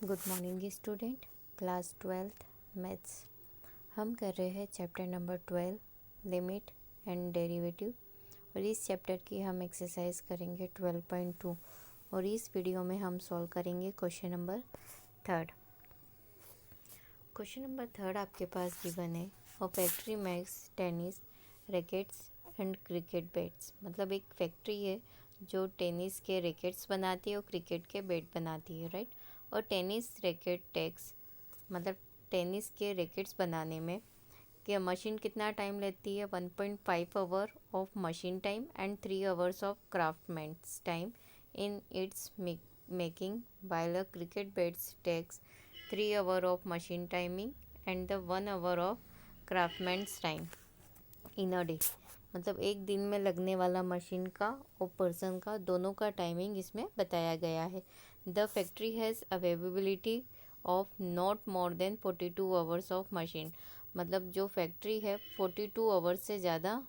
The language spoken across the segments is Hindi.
Good morning student. Class 12th maths हम कर रहे हैं chapter number 12 limit and derivative. और इस चैप्टर की हम एक्सरसाइज करेंगे 12.2 और इस वीडियो में हम सॉल्व करेंगे क्वेश्चन नंबर 3। क्वेश्चन नंबर 3 आपके पास गिवन है। A factory makes tennis rackets and cricket bats. मतलब एक फैक्ट्री है जो टेनिस के रैकेट्स बनाती है और क्रिकेट के बैट बनाती है, राइट। और टेनिस रैकेट टेक्स मतलब टेनिस के रैकेट्स बनाने में कि मशीन कितना टाइम लेती है 1.5 hour of machine time and 3 hours of craftsman's time in its making, while a cricket bats takes 3 hours of machine timing and the 1 hour of craftsman's time in a day। मतलब एक दिन में लगने वाला मशीन का और पर्सन का दोनों का टाइमिंग इसमें बताया गया है। The factory has availability of not more than 42 hours of machine. मतलब जो फैक्ट्री है 42 आवर्स से ज़्यादा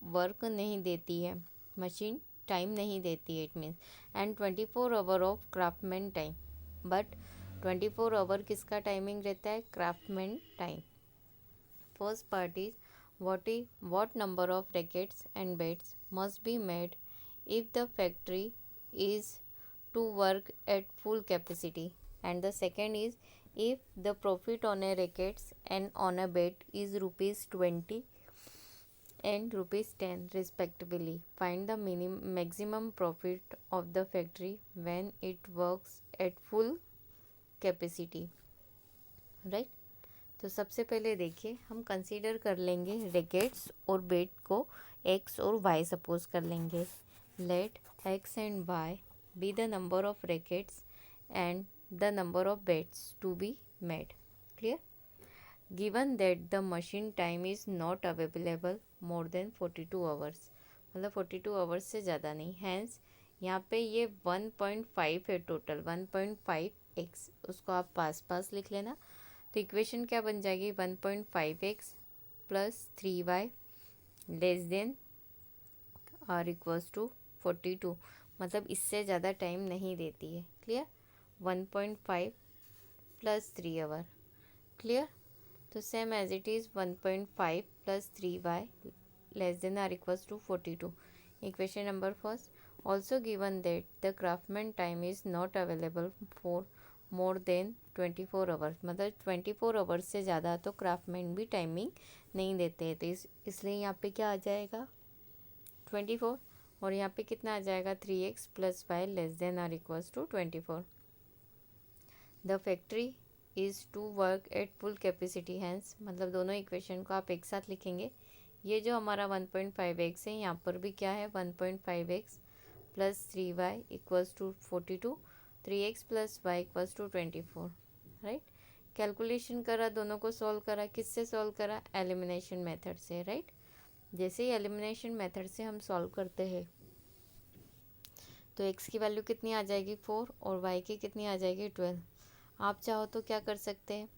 वर्क नहीं देती है, मशीन टाइम नहीं देती है, it means. And 24 hour of craftsman time. But 24 hour किसका टाइमिंग रहता है? Craftsman time. First part is what number of rackets and beds must be made if the factory is to work at full capacity, and the second is if the profit on a rackets and on a bed is rupees 20 and rupees 10 respectively. Find the maximum profit of the factory when it works at full capacity, right। तो सबसे पहले देखिए हम कंसीडर कर लेंगे रैकेट्स और बेट को एक्स और वाई सपोज कर लेंगे। Let X and Y be the number of rackets and the number of bats to be made. Clear. Given that the machine time is not available more than 42 hours. मतलब 42 आवर्स से ज़्यादा नहीं। हैंस यहाँ पे ये 1.5 है टोटल, 1.5 एक्स, उसको आप पास पास लिख लेना। तो इक्वेशन क्या बन जाएगी? 1.5x plus 3y less than are equals to 42। मतलब इससे ज़्यादा टाइम नहीं देती है। क्लियर। 1.5 plus 3 hour. क्लियर। तो same as it is 1.5 plus 3y less than are equals to 42। Equation number first. Also given that the craftsman time is not available for more than 24 hours. मतलब 24 आवर्स से ज़्यादा तो क्राफ्टमैन भी टाइमिंग नहीं देते हैं। तो इसलिए यहाँ पे क्या आ जाएगा? 24। और यहाँ पे कितना आ जाएगा? 3x plus Y less than are equals to 24। The factory is to work at full capacity. Hence मतलब दोनों इक्वेशन को आप एक साथ लिखेंगे। ये जो हमारा 1.5x है, यहाँ पर भी क्या है? 1.5x plus 3y equals to 42। 3x plus Y equals to 24, right. Calculation करा, दोनों को सॉल्व करा। किससे सॉल्व करा? एलिमिनेशन मेथड से, राइट। जैसे ही एलिमिनेशन मेथड से हम सॉल्व करते हैं तो x की वैल्यू कितनी आ जाएगी? 4 और y की कितनी आ जाएगी? 12। आप चाहो तो क्या कर सकते हैं,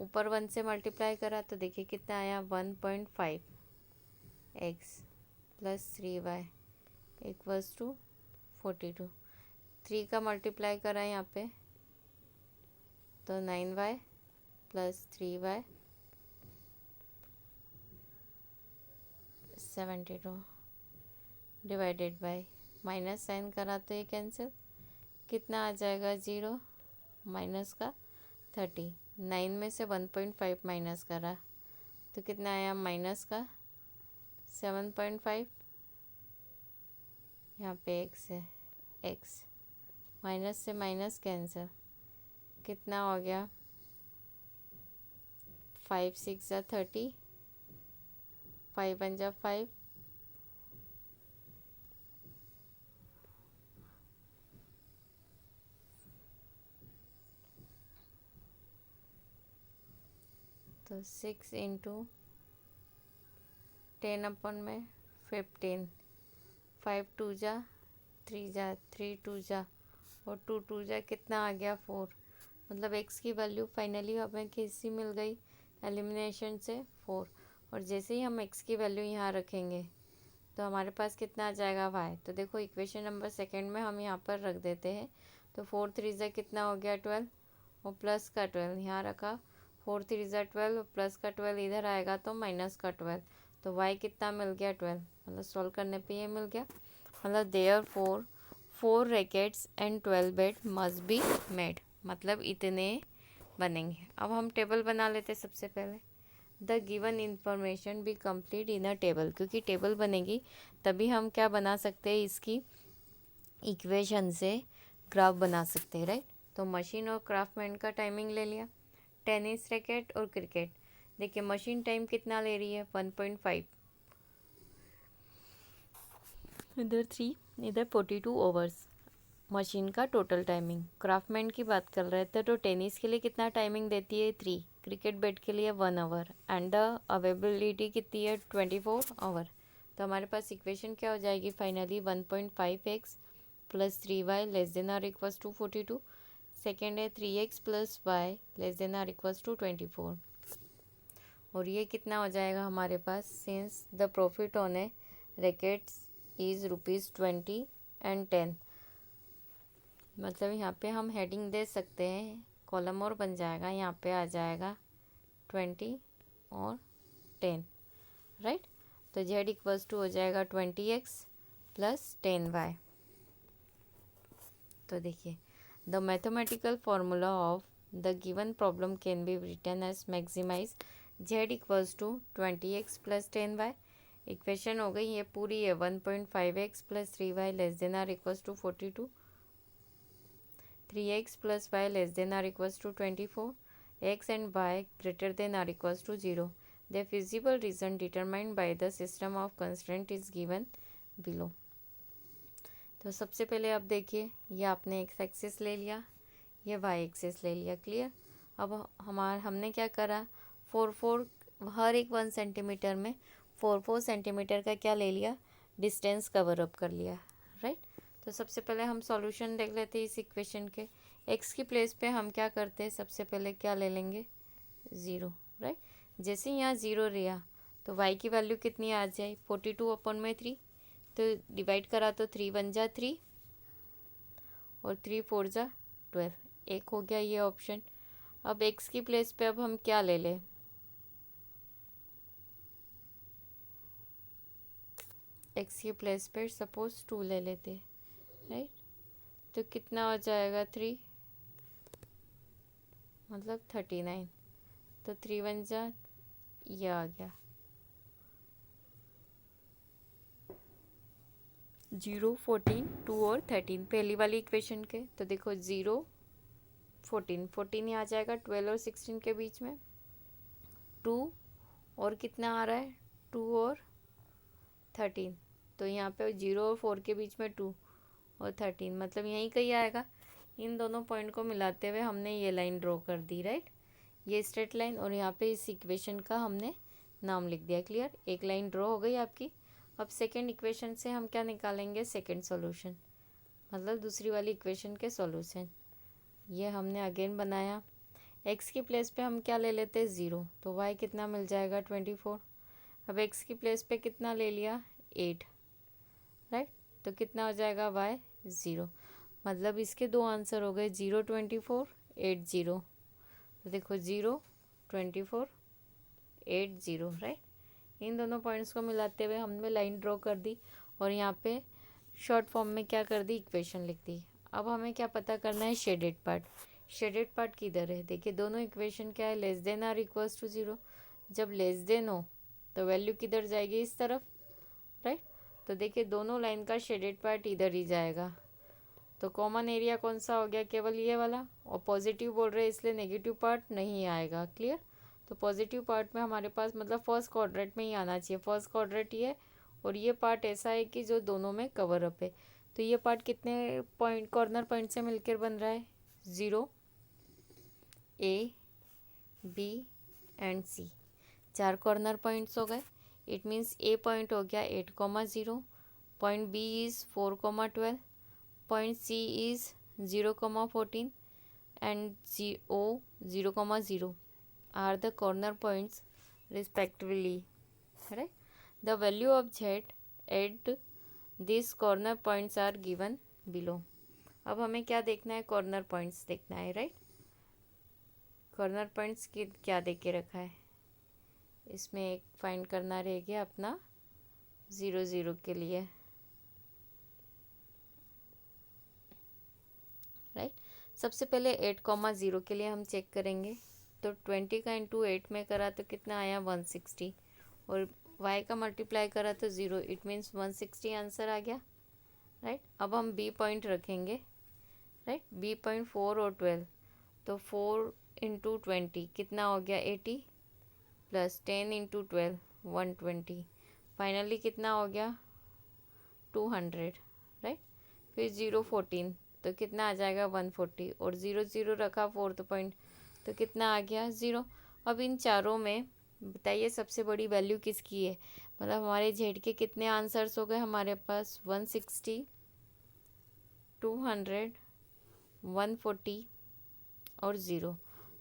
ऊपर 1 से मल्टीप्लाई करा तो देखिए कितना आया? 1.5 x plus 3y equals to 42। 3 का मल्टीप्लाई करा यहाँ पे तो 9y plus 3y 72 divided by minus sign करा तो ये कैंसिल, कितना आ जाएगा? 0 माइनस का 30। 9 में से 1.5 माइनस करा तो कितना आया? माइनस का 7.5। यहाँ पे x है, x माइनस से माइनस कैंसिल, कितना हो गया? 5 6 जा 30, 5 1 जा 5, तो 6 इंटू 10 अपन में 15, 5 2 जा 3 जा 3 2 जा और 2 2 जा कितना आ गया? 4। मतलब x की वैल्यू फाइनली हमें कैसी मिल गई? एलिमिनेशन से 4। और जैसे ही हम x की वैल्यू यहाँ रखेंगे तो हमारे पास कितना आ जाएगा? y। तो देखो इक्वेशन नंबर सेकंड में हम यहाँ पर रख देते हैं तो 4 3 ज़ा कितना हो गया 12, और प्लस का 12 यहाँ रखा, 4 3 ज़ा 12 और प्लस का 12 इधर आएगा तो माइनस का 12, तो y कितना मिल गया 12, मतलब सॉल्व करने पे ये मिल गया। मतलब therefore 4 rackets and 12 bed must be made, मतलब इतने बनेंगे। अब हम टेबल बना लेते सबसे पहले। The given information be complete in a table, क्योंकि टेबल बनेगी तभी हम क्या बना सकते हैं, इसकी इक्वेशन से ग्राफ बना सकते हैं, राइट। तो मशीन और क्राफ्टमैन का टाइमिंग ले लिया, टेनिस रैकेट और क्रिकेट। देखिए मशीन टाइम कितना ले रही है 1.5, इधर 3, इधर 42 ओवर्स मशीन का टोटल टाइमिंग। क्राफ्टमैन की बात कर रहे थे तो टेनिस के लिए कितना टाइमिंग देती है 3, क्रिकेट बैट के लिए 1 आवर, एंड द अवेलेबिलिटी कितनी है 24 आवर। तो हमारे पास इक्वेशन क्या हो जाएगी finally 1.5x plus 3y less than are equals to 42। Second है 3x plus Y less than are equals to 24। और ये कितना हो जाएगा हमारे पास, since the profit on a rackets is ₹20 and 10, मतलब यहाँ पे हम हेडिंग दे सकते हैं, कॉलम और बन जाएगा, यहाँ पे आ जाएगा 20 और 10, राइट। तो z इक्वल्स टू हो जाएगा 20x प्लस 10y। तो देखिए the mathematical formula of the given problem can be written as maximise z equals to 20x plus 10y। Equation हो गई ये पूरी है 1.5x plus 3y less than are equals to 42, 3x plus y less than or equals to 24, x and y greater than or equals to 0. The feasible reason determined by the system of constraint is given below. तो सबसे पहले आप देखिए, ये आपने एक्स एक्सिस ले लिया, ये वाई एक्सिस ले लिया, क्लियर। अब हमने क्या करा, 4 हर एक 1 सेंटीमीटर में 4 सेंटीमीटर का क्या ले लिया, डिस्टेंस कवर अप कर लिया, राइट। तो सबसे पहले हम सॉल्यूशन देख लेते हैं इस इक्वेशन के। एक्स की प्लेस पे हम क्या करते हैं, सबसे पहले क्या ले लेंगे 0, राइट। जैसे यहाँ 0 रहा तो y की वैल्यू कितनी आ जाए 42/3, तो डिवाइड करा तो 3 1 जा 3 और 3 4 जा 12, एक हो गया ये ऑप्शन। अब x की प्लेस पे अब हम क्या ले लें, x की प्लेस पे सपोज 2 ले लेते, राइट। तो कितना हो जाएगा 3, मतलब 39, तो 3 1 जा ये आ गया 0 14 2 और 13 पहली वाली इक्वेशन के। तो देखो 0 14 ही आ जाएगा 12 और 16 के बीच में, 2 और कितना आ रहा है 2 और 13, तो यहाँ पे 0 और 4 के बीच में 2 और 13, मतलब यहीं कहीं आएगा। इन दोनों पॉइंट को मिलाते हुए हमने ये लाइन ड्रॉ कर दी, राइट, ये स्ट्रेट लाइन, और यहाँ पे इस इक्वेशन का हमने नाम लिख दिया, क्लियर। एक लाइन ड्रॉ हो गई आपकी। अब सेकेंड इक्वेशन से हम क्या निकालेंगे, सेकेंड सॉल्यूशन, मतलब दूसरी वाली इक्वेशन के सॉल्यूशन। ये हमने अगेन बनाया, एक्स की प्लेस पे हम क्या ले लेते हैं 0, तो वाई कितना मिल जाएगा 24। अब एक्स की प्लेस पे कितना ले लिया 8, राइट, तो कितना हो जाएगा वाई 0, मतलब इसके दो आंसर हो गए 0 24 8 0। तो देखो 0 24 8 0, राइट। इन दोनों पॉइंट्स को मिलाते हुए हमने लाइन ड्रॉ कर दी और यहाँ पे शॉर्ट फॉर्म में क्या कर दी, इक्वेशन लिख दी। अब हमें क्या पता करना है, शेडेड पार्ट। शेडेड पार्ट किधर है, देखिए दोनों इक्वेशन क्या है, less than are equals to 0। जब लेस देन हो तो वैल्यू किधर जाएगी, इस तरफ, राइट। तो देखिए दोनों लाइन का शेडेड पार्ट इधर ही जाएगा, तो कॉमन एरिया कौन सा हो गया, केवल ये वाला, और पॉजिटिव बोल रहे हैं इसलिए नेगेटिव पार्ट नहीं आएगा, क्लियर। तो पॉजिटिव पार्ट में हमारे पास मतलब फर्स्ट क्वाड्रेंट में ही आना चाहिए, फर्स्ट क्वाड्रेंट ये, और ये पार्ट ऐसा है कि जो दोनों में कवर अप है। तो ये पार्ट कितने पॉइंट, कॉर्नर पॉइंट से मिलकर बन रहा है 0 A B and C, 4 corner points हो गए। इट मीन्स A पॉइंट हो गया 8,0, point B is 4,12, point C is 0,14 and O 0,0 are the corner points respectively, right. The value of Z at these corner points are given below. अब हमें क्या देखना है, कॉर्नर पॉइंट्स देखना है, राइट। कॉर्नर पॉइंट्स की क्या दे के रखा है, इसमें एक फाइंड करना रह गया अपना 0 0 के लिए, राइट। सबसे पहले 8,0 के लिए हम चेक करेंगे, तो 20 का इंटू 8 में करा तो कितना आया 160, और y का मल्टीप्लाई करा तो 0, इट मीन्स 160 आंसर आ गया, राइट। अब हम b पॉइंट रखेंगे, राइट। b पॉइंट 4 और 12, तो 4 इंटू 20 कितना हो गया 80, प्लस 10 इंटू 12 120, फाइनली कितना हो गया 200, राइट। फिर 0 14, तो कितना आ जाएगा 140, और 0 0 रखा फोर्थ पॉइंट, तो कितना आ गया 0। अब इन चारों में बताइए सबसे बड़ी वैल्यू किसकी है, मतलब हमारे जेड के कितने आंसर्स हो गए हमारे पास, 160, 200, 140 और 0।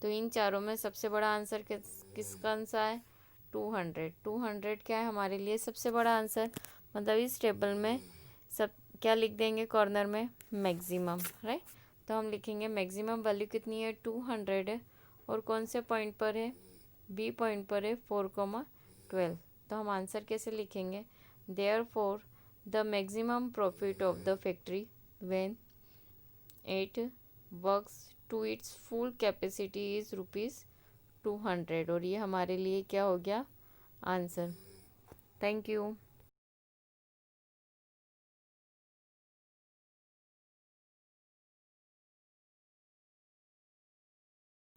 तो इन चारों में सबसे बड़ा आंसर किसका आंसर है 200। 200 क्या है हमारे लिए सबसे बड़ा आंसर, मतलब इस टेबल में सब क्या लिख देंगे कॉर्नर में, मैक्सिमम, राइट। तो हम लिखेंगे मैक्सिमम वैल्यू कितनी है 200 है, और कौन से पॉइंट पर है, बी पॉइंट पर है 4,12। तो हम आंसर कैसे लिखेंगे, therefore the maximum profit of the factory when it works to its full capacity is ₹200, और ये हमारे लिए क्या हो गया आंसर। Thank you.